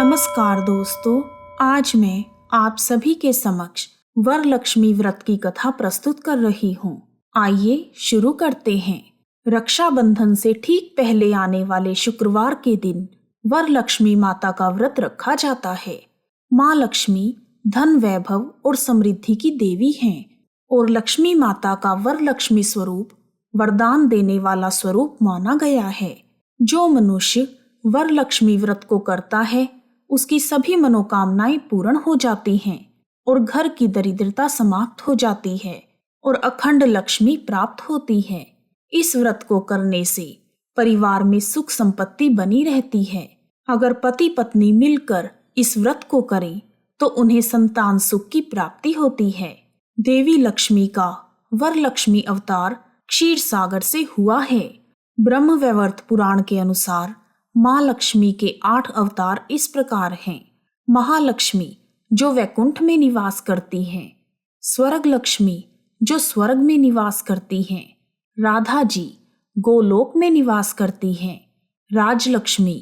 नमस्कार दोस्तों, आज मैं आप सभी के समक्ष वरलक्ष्मी व्रत की कथा प्रस्तुत कर रही हूँ। आइए शुरू करते हैं। रक्षाबंधन से ठीक पहले आने वाले शुक्रवार के दिन वरलक्ष्मी माता का व्रत रखा जाता है। माँ लक्ष्मी धन, वैभव और समृद्धि की देवी हैं और लक्ष्मी माता का वरलक्ष्मी स्वरूप वरदान देने वाला स्वरूप माना गया है। जो मनुष्य वरलक्ष्मी व्रत को करता है उसकी सभी मनोकामनाएं पूर्ण हो जाती हैं और घर की दरिद्रता समाप्त हो जाती है और अखंड लक्ष्मी प्राप्त होती है। इस व्रत को करने से परिवार में सुख संपत्ति बनी रहती है। अगर पति पत्नी मिलकर इस व्रत को करें तो उन्हें संतान सुख की प्राप्ति होती है। देवी लक्ष्मी का वरलक्ष्मी अवतार क्षीर सागर से हुआ है। ब्रह्म वैवर्त पुराण के अनुसार माँ लक्ष्मी के 8 अवतार इस प्रकार हैं। महालक्ष्मी जो वैकुंठ में निवास करती हैं, स्वर्ग लक्ष्मी जो स्वर्ग में निवास करती हैं, राधा जी गोलोक में निवास करती हैं, राजलक्ष्मी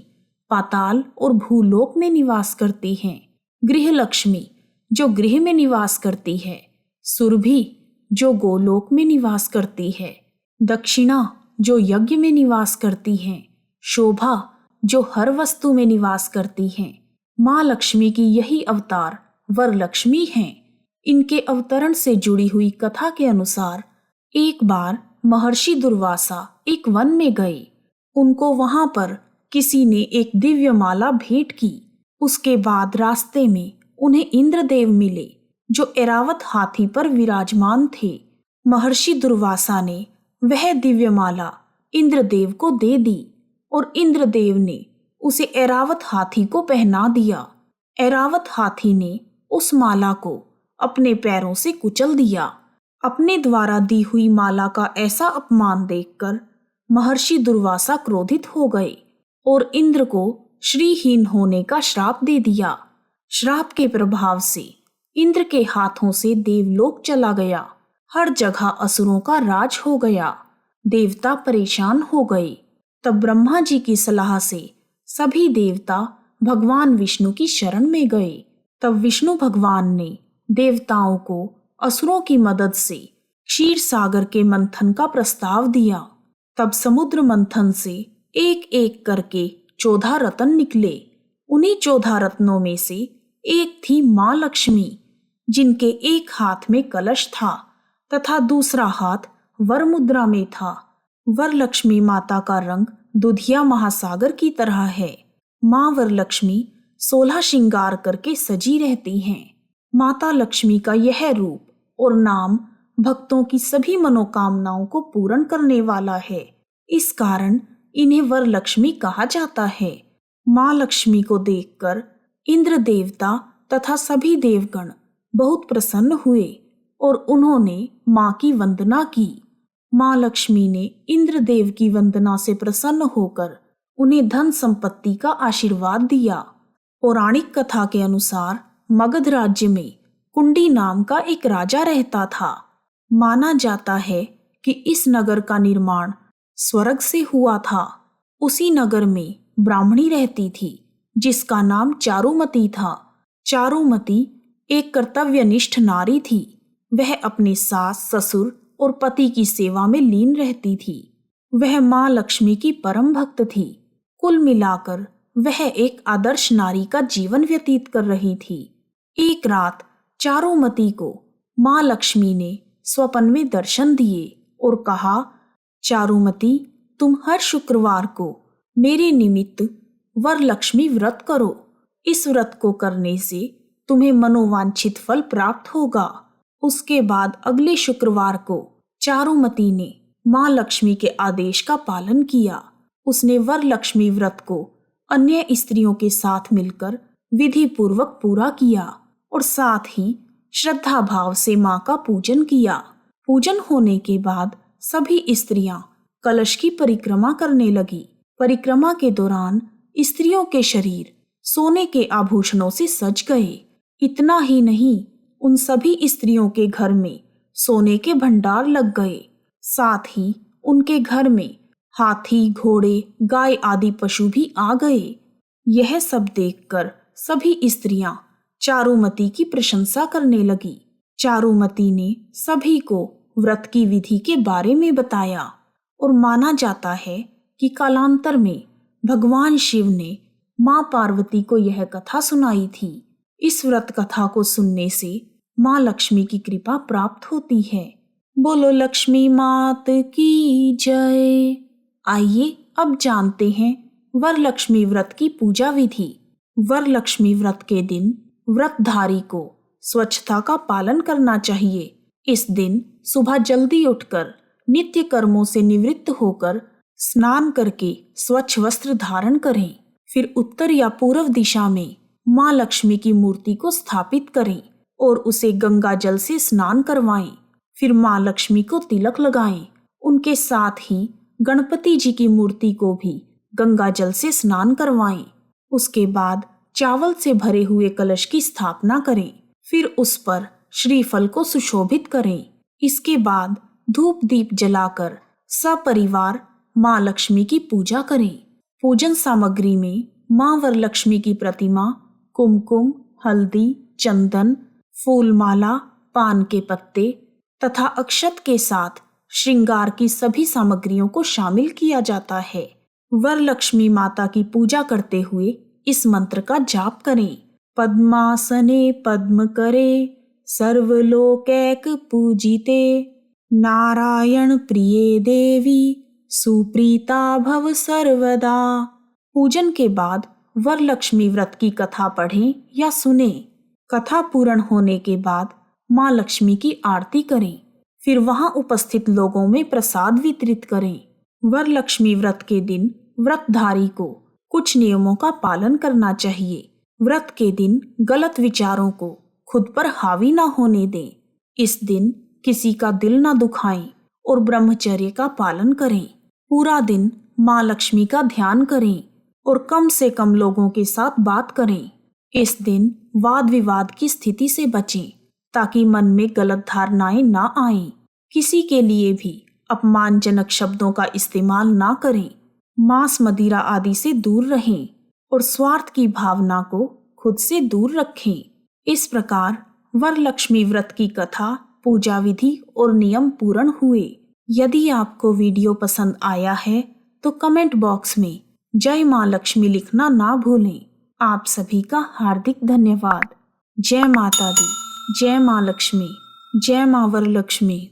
पाताल और भूलोक में निवास करती हैं, गृह लक्ष्मी जो गृह में निवास करती है, सुरभि जो गोलोक में निवास करती है, दक्षिणा जो यज्ञ में निवास करती हैं, शोभा जो हर वस्तु में निवास करती हैं। माँ लक्ष्मी की यही अवतार वरलक्ष्मी हैं। इनके अवतरण से जुड़ी हुई कथा के अनुसार एक बार महर्षि दुर्वासा एक वन में गए। उनको वहां पर किसी ने एक दिव्य माला भेंट की। उसके बाद रास्ते में उन्हें इंद्रदेव मिले जो ऐरावत हाथी पर विराजमान थे। महर्षि दुर्वासा ने वह दिव्य माला इंद्रदेव को दे दी और इंद्रदेव ने उसे ऐरावत हाथी को पहना दिया। ऐरावत हाथी ने उस माला को अपने पैरों से कुचल दिया। अपने द्वारा दी हुई माला का ऐसा अपमान देखकर महर्षि दुर्वासा क्रोधित हो गए और इंद्र को श्रीहीन होने का श्राप दे दिया। श्राप के प्रभाव से इंद्र के हाथों से देवलोक चला गया। हर जगह असुरों का राज हो गया। देवता परेशान हो गए। तब ब्रह्मा जी की सलाह से सभी देवता भगवान विष्णु की शरण में गए। तब विष्णु भगवान ने देवताओं को असुरों की मदद से क्षीर सागर के मंथन का प्रस्ताव दिया। तब समुद्र मंथन से एक एक करके 14 रत्न निकले। उन्हीं 14 रत्नों में से एक थी माँ लक्ष्मी, जिनके एक हाथ में कलश था तथा दूसरा हाथ वर मुद्रा में था। वरलक्ष्मी माता का रंग दुधिया महासागर की तरह है। माँ वरलक्ष्मी 16 श्रृंगार करके सजी रहती हैं। माता लक्ष्मी का यह रूप और नाम भक्तों की सभी मनोकामनाओं को पूर्ण करने वाला है। इस कारण इन्हें वरलक्ष्मी कहा जाता है। माँ लक्ष्मी को देखकर इंद्र देवता तथा सभी देवगण बहुत प्रसन्न हुए और उन्होंने माँ की वंदना की। माँ लक्ष्मी ने इंद्रदेव की वंदना से प्रसन्न होकर उन्हें धन संपत्ति का आशीर्वाद दिया। पौराणिक कथा के अनुसार मगध राज्य में कुंडी नाम का एक राजा रहता था। माना जाता है कि इस नगर का निर्माण स्वर्ग से हुआ था। उसी नगर में ब्राह्मणी रहती थी जिसका नाम चारुमती था। चारुमती एक कर्तव्यनिष्ठ नारी थी। वह अपने सास, ससुर और पति की सेवा में लीन रहती थी। वह माँ लक्ष्मी की परम भक्त थी। कुल मिलाकर वह एक आदर्श नारी का जीवन व्यतीत कर रही थी। एक रात चारुमती को माँ लक्ष्मी ने स्वप्न में दर्शन दिए और कहा, चारुमती, तुम हर शुक्रवार को मेरे निमित्त वरलक्ष्मी व्रत करो। इस व्रत को करने से तुम्हें मनोवांछित फल प्राप्त होगा। उसके बाद अगले शुक्रवार को चारुमती ने माँ लक्ष्मी के आदेश का पालन किया। उसने वरलक्ष्मी व्रत को अन्य स्त्रियों के साथ मिलकर विधि पूर्वक पूरा किया और साथ ही श्रद्धा भाव से माँ का पूजन किया। पूजन होने के बाद सभी स्त्रियां कलश की परिक्रमा करने लगी। परिक्रमा के दौरान स्त्रियों के शरीर सोने के आभूषणों से सज गए। इतना ही नहीं, उन सभी स्त्रियों के घर में सोने के भंडार लग गए। साथ ही उनके घर में हाथी, घोड़े, गाय आदि पशु भी आ गए। यह सब देखकर सभी स्त्रियां चारुमती की प्रशंसा करने लगी। चारुमती ने सभी को व्रत की विधि के बारे में बताया और माना जाता है कि कालांतर में भगवान शिव ने माँ पार्वती को यह कथा सुनाई थी। इस व्रत कथा को सुनने से माँ लक्ष्मी की कृपा प्राप्त होती है। बोलो लक्ष्मी मात की जय। आइए अब जानते हैं वरलक्ष्मी व्रत की पूजा विधि। वरलक्ष्मी व्रत के दिन व्रतधारी को स्वच्छता का पालन करना चाहिए। इस दिन सुबह जल्दी उठकर नित्य कर्मों से निवृत्त होकर स्नान करके स्वच्छ वस्त्र धारण करें। फिर उत्तर या पूर्व दिशा में माँ लक्ष्मी की मूर्ति को स्थापित करें और उसे गंगा जल से स्नान करवाएं। फिर माँ लक्ष्मी को तिलक लगाएं। उनके साथ ही गणपति जी की मूर्ति को भी गंगा जल से स्नान करवाएं। उसके बाद चावल से भरे हुए कलश की स्थापना करें। फिर उस पर श्रीफल को सुशोभित करें। इसके बाद धूप दीप जलाकर सपरिवार माँ लक्ष्मी की पूजा करें। पूजन सामग्री में माँ वरलक्ष्मी की प्रतिमा, कुमकुम, हल्दी, चंदन, फूलमाला, पान के पत्ते तथा अक्षत के साथ श्रृंगार की सभी सामग्रियों को शामिल किया जाता है। वरलक्ष्मी माता की पूजा करते हुए इस मंत्र का जाप करें। पद्मासने पद्म करे, सर्वलोकैक पूजिते, नारायण प्रिये देवी, सुप्रीता भव सर्वदा। पूजन के बाद वरलक्ष्मी व्रत की कथा पढ़ें या सुनें। कथा पूर्ण होने के बाद माँ लक्ष्मी की आरती करें। फिर वहां उपस्थित लोगों में प्रसाद वितरित करें। वरलक्ष्मी व्रत के दिन व्रतधारी को कुछ नियमों का पालन करना चाहिए। व्रत के दिन गलत विचारों को खुद पर हावी न होने दें। इस दिन किसी का दिल न दुखाएं और ब्रह्मचर्य का पालन करें। पूरा दिन माँ लक्ष्मी का ध्यान करें और कम से कम लोगों के साथ बात करें। इस दिन वाद विवाद की स्थिति से बचें ताकि मन में गलत धारणाएं ना आएं। किसी के लिए भी अपमानजनक शब्दों का इस्तेमाल ना करें। मांस मदिरा आदि से दूर रहें और स्वार्थ की भावना को खुद से दूर रखें। इस प्रकार वरलक्ष्मी व्रत की कथा, पूजा विधि और नियम पूर्ण हुए। यदि आपको वीडियो पसंद आया है तो कमेंट बॉक्स में जय माँ लक्ष्मी लिखना ना भूलें। आप सभी का हार्दिक धन्यवाद। जय माता दी, जय माँ लक्ष्मी, जय माँ वरलक्ष्मी।